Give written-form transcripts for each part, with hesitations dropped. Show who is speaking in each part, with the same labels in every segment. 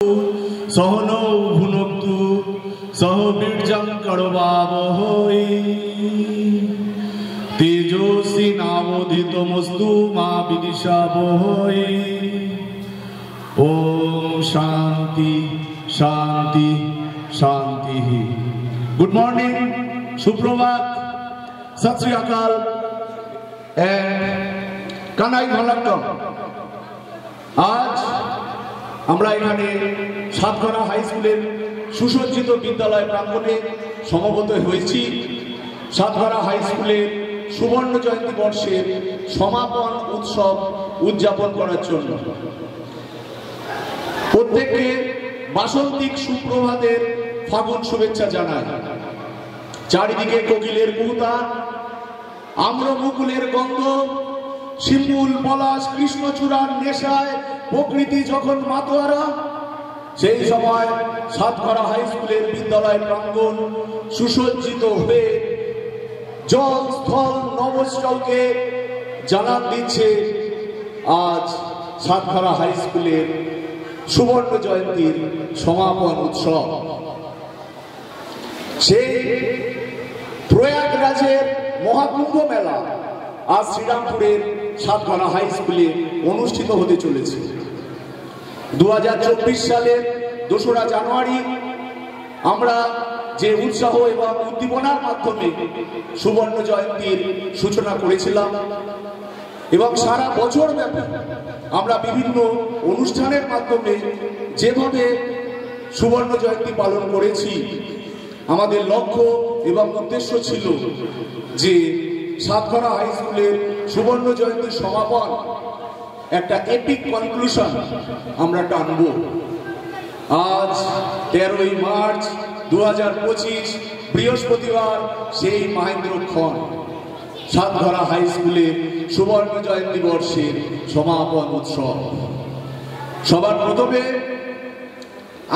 Speaker 1: सहनौ भुनक्तु सह वीर्यं करवावहै तेजस्विनावधीतमस्तु मा विद्विषावहै। ओम शांति शांति शांति। गुड मॉर्निंग, सुप्रभात, सत श्री अकाल एंड कानाई भलाक्कम। आज আমরা এখানে সাতঘরা হাই স্কুলের সুসজ্জিত বিদ্যালয় প্রাঙ্গণে সমবেত হয়েছি সাতঘরা হাই স্কুলের সুবর্ণ জয়ন্তী বর্ষের সমাপন উৎসব উদযাপন করার জন্য। প্রত্যেককে বাসন্তিক সুপ্রভাতের ফাগুন শুভেচ্ছা জানাই। চারিদিকে কোকিলের কুহুতান, আম্রমুকুলের গন্ধ, শিমুল পলাশ কৃষ্ণচূড়ার নেশায় প্রকৃতি যখন মাতোয়ারা, সেই সময় সাতঘরা হাই স্কুলের বিদ্যালয় প্রাঙ্গণ সুসজ্জিত হয়ে জল স্থল নবস্থলকে জানান দিচ্ছে আজ সাতঘরা হাই স্কুলের সুবর্ণ জয়ন্তীর সমাপন উৎসব। সেই প্রয়াগরাজের মহাকুম্ভ মেলা আজ শ্রীরামপুরের সাতঘরা হাই স্কুলে অনুষ্ঠিত হতে চলেছে। 2024 সালের 2রা জানুয়ারি আমরা যে উৎসাহ এবং উদ্দীপনার মাধ্যমে সুবর্ণ জয়ন্তীর সূচনা করেছিলাম এবং সারা বছর ব্যাপী আমরা বিভিন্ন অনুষ্ঠানের মাধ্যমে যেভাবে সুবর্ণ জয়ন্তী পালন করেছি, আমাদের লক্ষ্য এবং উদ্দেশ্য ছিল যে সাতঘরা হাই স্কুলের সুবর্ণ জয়ন্তীর সমাপন একটা এপিক কনক্লুশন আমরা টানব। আজ 13ই মার্চ 2025 বৃহস্পতিবার সেই মহেন্দ্রক্ষণ সাতঘরা হাই স্কুলের সুবর্ণ জয়ন্তী বর্ষের সমাপন উৎসব। সবার প্রথমে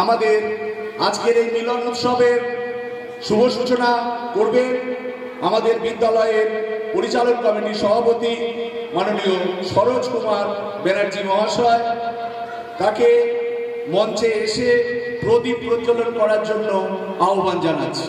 Speaker 1: আমাদের আজকের এই মিলন উৎসবের শুভ সূচনা করবেন আমাদের বিদ্যালয়ের পরিচালন কমিটির সভাপতি মাননীয় সরোজ কুমার ব্যানার্জি মহাশয়। তাকে মঞ্চে এসে প্রদীপ প্রজ্বলন করার জন্য আহ্বান জানাচ্ছি।